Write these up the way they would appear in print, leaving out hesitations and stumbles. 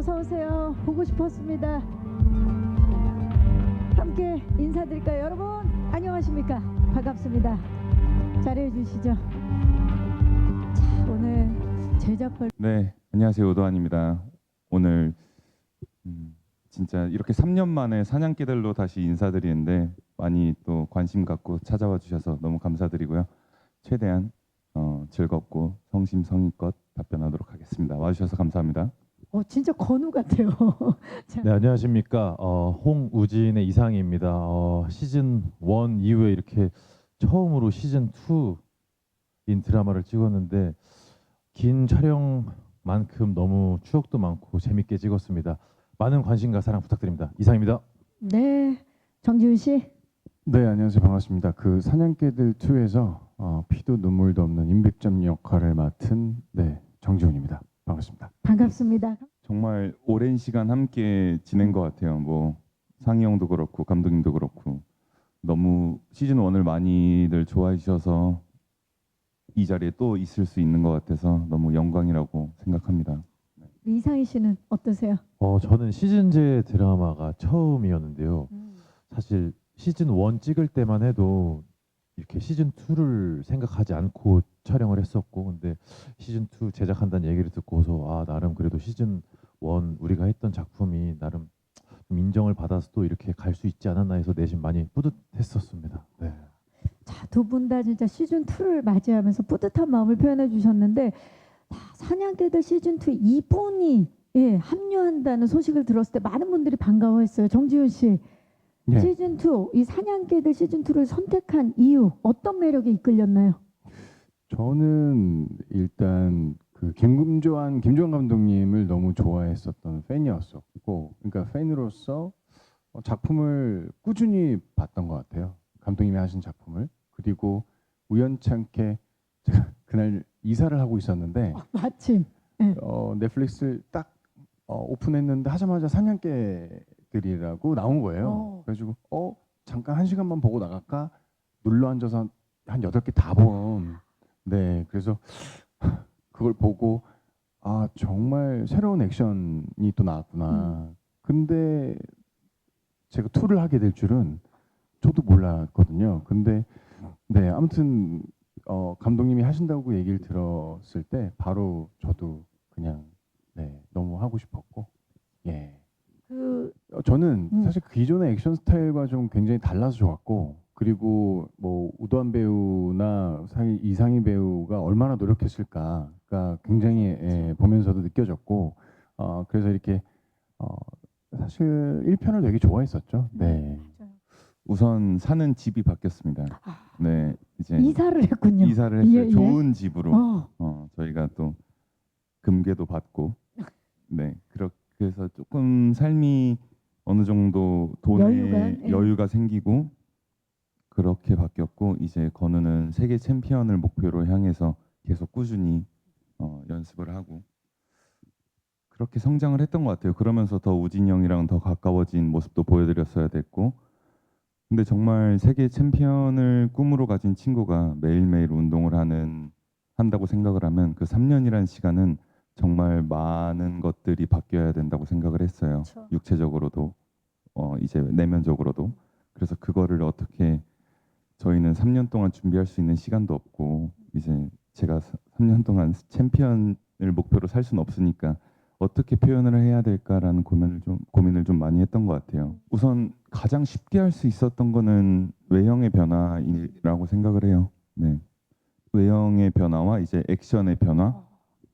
어서 오세요. 보고 싶었습니다. 함께 인사드릴까요? 여러분 안녕하십니까? 반갑습니다. 자리해 주시죠. 자, 오늘 제작벌 네, 안녕하세요. 오도환입니다. 오늘 진짜 이렇게 3년 만에 사냥개들로 다시 인사드리는데 많이 또 관심 갖고 찾아와 주셔서 너무 감사드리고요. 최대한 즐겁고 성심성의껏 답변하도록 하겠습니다. 와주셔서 감사합니다. 진짜 건우 같아요. 네, 안녕하십니까. 홍우진의 이상희입니다. 시즌 1 이후에 이렇게 처음으로 시즌 2인 드라마를 찍었는데 긴 촬영만큼 너무 추억도 많고 재밌게 찍었습니다. 많은 관심과 사랑 부탁드립니다. 이상입니다. 네, 정지훈 씨. 네, 안녕하세요. 반갑습니다. 그 사냥개들 2에서 피도 눈물도 없는 임백점 역할을 맡은 정지훈입니다. 반갑습니다. 반갑습니다. 정말 오랜 시간 함께 지낸 것 같아요. 뭐 상희 형도 그렇고 감독님도 그렇고 너무 시즌 1을 많이들 좋아해 주셔서 이 자리에 또 있을 수 있는 것 같아서 너무 영광이라고 생각합니다. 이상희 씨는 어떠세요? 저는 시즌제 드라마가 처음이었는데요. 사실 시즌 1 찍을 때만 해도 이렇게 시즌 2를 생각하지 않고 촬영을 했었고, 근데 시즌 2 제작한다는 얘기를 듣고서 나름 그래도 시즌 1 우리가 했던 작품이 나름 좀 인정을 받아서 또 이렇게 갈 수 있지 않았나 해서 내심 많이 뿌듯했었습니다. 네. 자, 두 분 다 진짜 시즌 2를 맞이하면서 뿌듯한 마음을 표현해 주셨는데 사냥개들 시즌 2 이분이 합류한다는 소식을 들었을 때 많은 분들이 반가워했어요. 정지훈 씨. 네. 시즌 2, 이 사냥개들 시즌 2를 선택한 이유 어떤 매력에 이끌렸나요? 저는 일단 그 김조한 감독님을 너무 좋아했었던 팬이었었고, 그러니까 팬으로서 작품을 꾸준히 봤던 것 같아요. 감독님이 하신 작품을. 그리고 우연찮게 제가 그날 이사를 하고 있었는데 마침. 넷플릭스를 딱 오픈했는데 하자마자 사냥개들이라고 나온 거예요. 그래가지고 잠깐 1시간만 보고 나갈까 눌러 앉아서 한 8개 다 본. 네, 그래서 그걸 보고 정말 새로운 액션이 또 나왔구나. 근데 제가 2를 하게 될 줄은 저도 몰랐거든요. 근데 네, 아무튼 감독님이 하신다고 얘기를 들었을 때 바로 저도 그냥 너무 하고 싶었고, 저는 사실 기존의 액션 스타일과 좀 굉장히 달라서 좋았고, 그리고 뭐 우도환 배우나 이상희 배우가 얼마나 노력했을까가 굉장히 보면서도 느껴졌고, 그래서 이렇게 사실 1편을 되게 좋아했었죠. 네. 우선 사는 집이 바뀌었습니다. 네, 이제 이사를 했군요. 이사를 했어요. 예. 좋은 집으로. 어. 저희가 또 금괴도 받고, 네, 그래서 조금 삶이 어느 정도 돈에 여유가 생기고 그렇게 바뀌었고, 이제 건우는 세계 챔피언을 목표로 향해서 계속 꾸준히 연습을 하고 그렇게 성장을 했던 것 같아요. 그러면서 더 우진이 형이랑 더 가까워진 모습도 보여드렸어야 됐고, 근데 정말 세계 챔피언을 꿈으로 가진 친구가 매일매일 운동을 한다고 생각을 하면 그 3년이라는 시간은 정말 많은 것들이 바뀌어야 된다고 생각을 했어요. 그렇죠. 육체적으로도 이제 내면적으로도. 그래서 그거를 어떻게, 저희는 3년 동안 준비할 수 있는 시간도 없고, 이제 제가 3년 동안 챔피언을 목표로 살 수는 없으니까 어떻게 표현을 해야 될까라는 고민을 좀 많이 했던 것 같아요. 우선 가장 쉽게 할 수 있었던 거는 외형의 변화라고 생각을 해요. 네, 외형의 변화와 이제 액션의 변화,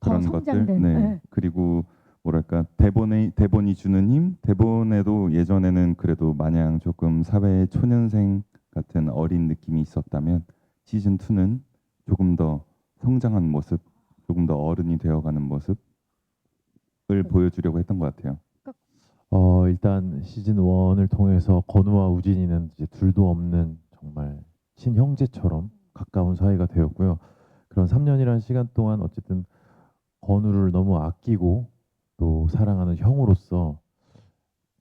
그런 것들. 네. 그리고 뭐랄까, 대본이 주는 힘. 대본에도 예전에는 그래도 마냥 조금 사회 초년생 같은 어린 느낌이 있었다면 시즌 2는 조금 더 성장한 모습, 조금 더 어른이 되어가는 모습을 보여주려고 했던 것 같아요. 일단 시즌 1을 통해서 건우와 우진이는 이제 둘도 없는 정말 친형제처럼 가까운 사이가 되었고요. 그런 3년이라는 시간 동안 어쨌든 건우를 너무 아끼고 또 사랑하는 형으로서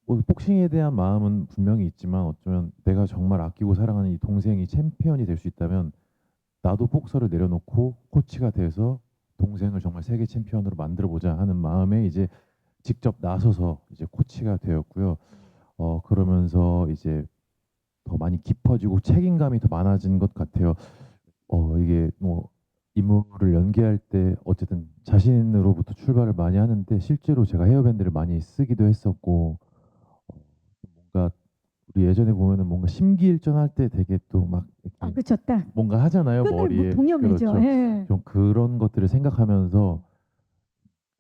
복싱에 대한 마음은 분명히 있지만 어쩌면 내가 정말 아끼고 사랑하는 이 동생이 챔피언이 될 수 있다면 나도 복서를 내려놓고 코치가 돼서 동생을 정말 세계 챔피언으로 만들어 보자 하는 마음에 이제 직접 나서서 이제 코치가 되었고요. 그러면서 이제 더 많이 깊어지고 책임감이 더 많아진 것 같아요. 이게 뭐 임무를 연기할 때 어쨌든 자신으로부터 출발을 많이 하는데 실제로 제가 헤어밴드를 많이 쓰기도 했었고 뭔가 우리 예전에 보면은 뭔가 심기일전할 때 되게 또 막 아, 이렇게 그렇죠. 딱 뭔가 하잖아요 끈을 머리에. 동여매죠. 그렇죠. 예. 좀 그런 것들을 생각하면서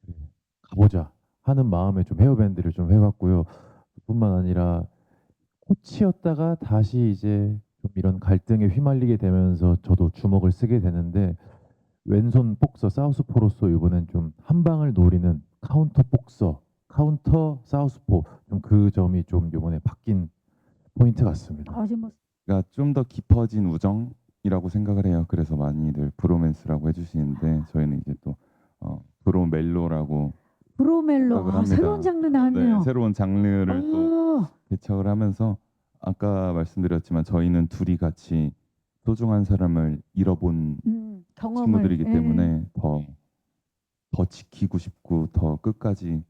그래, 가보자 하는 마음에 좀 헤어밴드를 좀 해봤고요. 뿐만 아니라 코치였다가 다시 이제 좀 이런 갈등에 휘말리게 되면서 저도 주먹을 쓰게 되는데 왼손 복서 사우스포로서 이번엔 좀 한 방을 노리는 카운터 복서, 카운터 사우스포 좀 그 점이 좀 이번에 바뀐 포인트 같습니다. 아주 뭐 그러니까 좀 더 깊어진 우정이라고 생각을 해요. 그래서 많이들 브로맨스라고 해주시는데 저희는 이제 또 브로멜로라고 브로멜로. 생각을 아, 합니다. 새로운 장르 나왔네요. 네, 새로운 장르를 또 어, 개척을 하면서 아까 말씀드렸지만 저희는 둘이 같이 소중한 사람을 잃어본 경험을. 친구들이기 예. 때문에 더 지키고 싶고 더 끝까지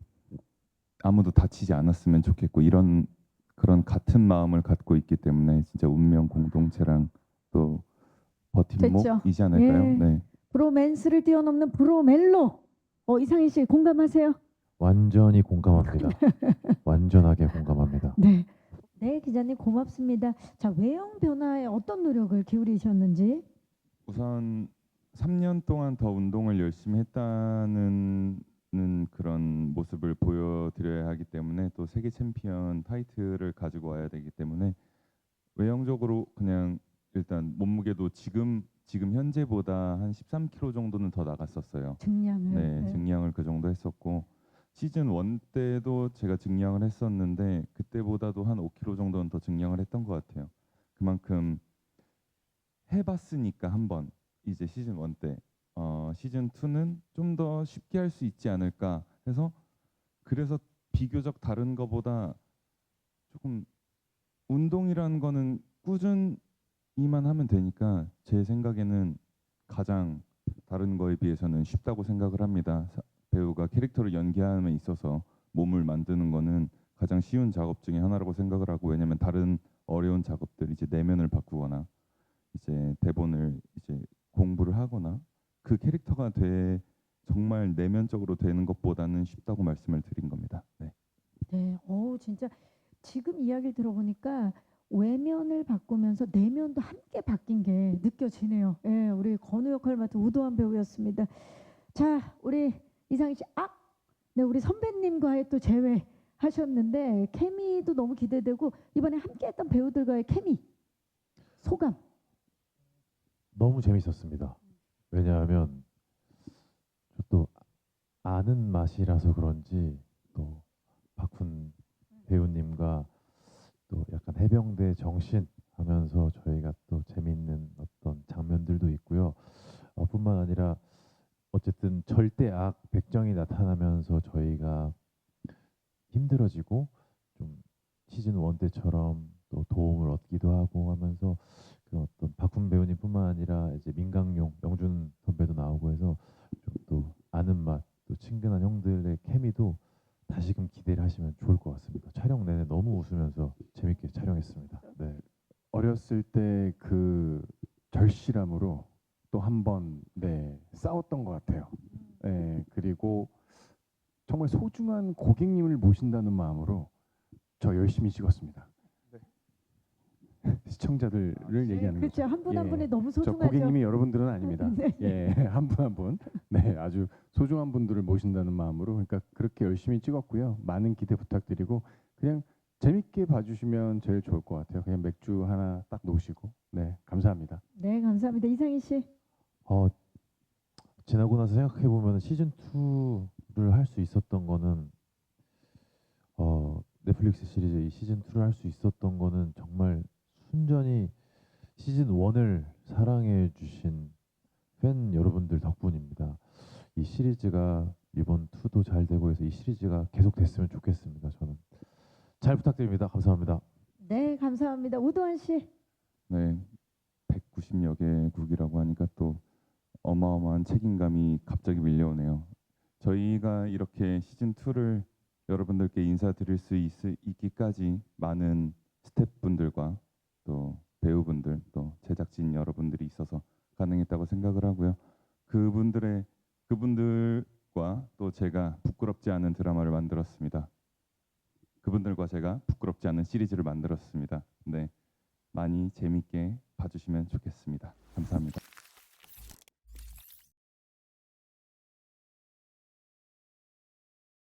아무도 다치지 않았으면 좋겠고 이런 그런 같은 마음을 갖고 있기 때문에 진짜 운명 공동체랑 또 됐죠. 버팀목이지 않을까요? 예. 네. 브로맨스를 뛰어넘는 브로멜로. 이상희 씨 공감하세요? 완전히 공감합니다. 완전하게 공감합니다. 네. 네, 기자님 고맙습니다. 자, 외형 변화에 어떤 노력을 기울이셨는지. 우선 3년 동안 더 운동을 열심히 했다는 그런 모습을 보여드려야 하기 때문에 또 세계 챔피언 타이틀을 가지고 와야 되기 때문에 외형적으로 그냥 일단 몸무게도 지금 현재보다 한 13kg 정도는 더 나갔었어요. 증량을. 네, 네. 증량을 그 정도 했었고 시즌 1 때도 제가 증량을 했었는데 그때보다도 한 5kg 정도는 더 증량을 했던 것 같아요. 그만큼 해봤으니까 한번 이제 시즌 1 때 시즌 2는 좀 더 쉽게 할 수 있지 않을까 해서 그래서 비교적 다른 거보다 조금 운동이라는 거는 꾸준히만 하면 되니까 제 생각에는 가장 다른 거에 비해서는 쉽다고 생각을 합니다. 배우가 캐릭터를 연기함에 있어서 몸을 만드는 거는 가장 쉬운 작업 중에 하나라고 생각을 하고 왜냐면 다른 어려운 작업들 이제 내면을 바꾸거나 이제 대본을 이제 공부를 하거나 그 캐릭터가 정말 내면적으로 되는 것보다는 쉽다고 말씀을 드린 겁니다. 네. 네. 진짜 지금 이야기를 들어보니까 외면을 바꾸면서 내면도 함께 바뀐 게 느껴지네요. 예, 우리 건우 역할 맡은 우도환 배우였습니다. 자, 우리 이상희 씨, 네, 우리 선배님과의 또 재회 하셨는데 케미도 너무 기대되고 이번에 함께했던 배우들과의 케미 소감. 너무 재밌었습니다. 왜냐하면 저도 아는 맛이라서 그런지 또 박훈 배우님과 또 약간 해병대 정신 하면서 저희가 또 재밌는 어떤 장면들도 있고요. 뿐만 아니라 어쨌든 절대악 백정이 나타나면서 저희가 힘들어지고 좀 시즌 1 때처럼 또 도움을 얻기도 하고 하면서 그 어떤 박훈 배우님뿐만 아니라 이제 민강용, 영준 선배도 나오고 해서 좀 또 아는 맛, 또 친근한 형들의 케미도 다시금 기대를 하시면 좋을 것 같습니다. 촬영 내내 너무 웃으면서 재밌게 촬영했습니다. 네. 어렸을 때 그 절실함으로 또 한 번 싸웠던 것 같아요. 그리고 정말 소중한 고객님을 모신다는 마음으로 저 열심히 찍었습니다. 시청자들을 얘기하는 그렇죠. 거죠. 한 분 한 예. 분이 너무 저 소중하죠. 고객님이 여러분들은 아닙니다. 네. 예, 한 분 한 분. 네, 아주 소중한 분들을 모신다는 마음으로 그러니까 그렇게 열심히 찍었고요. 많은 기대 부탁드리고 그냥 재밌게 봐주시면 제일 좋을 것 같아요. 그냥 맥주 하나 딱 놓으시고. 네, 감사합니다. 네, 감사합니다. 이상희 씨. 지나고 나서 생각해 보면 시즌 2를 할 수 있었던 거는 넷플릭스 시리즈 이 시즌 2를 할 수 있었던 거는 정말 순전히 시즌 1을 사랑해 주신 팬 여러분들 덕분입니다. 이 시리즈가 이번 2도 잘 되고 해서 이 시리즈가 계속 됐으면 좋겠습니다. 저는 잘 부탁드립니다. 감사합니다. 네, 감사합니다. 우도환 씨. 네. 190여 개국이라고 하니까 또 어마어마한 책임감이 갑자기 밀려오네요. 저희가 이렇게 시즌 2를 여러분들께 인사드릴 수 있기까지 많은 스태프분들과 또 배우분들 또 제작진 여러분들이 있어서 가능했다고 생각을 하고요. 그분들과 또 제가 부끄럽지 않은 드라마를 만들었습니다. 그분들과 제가 부끄럽지 않은 시리즈를 만들었습니다. 네, 많이 재밌게 봐주시면 좋겠습니다. 감사합니다.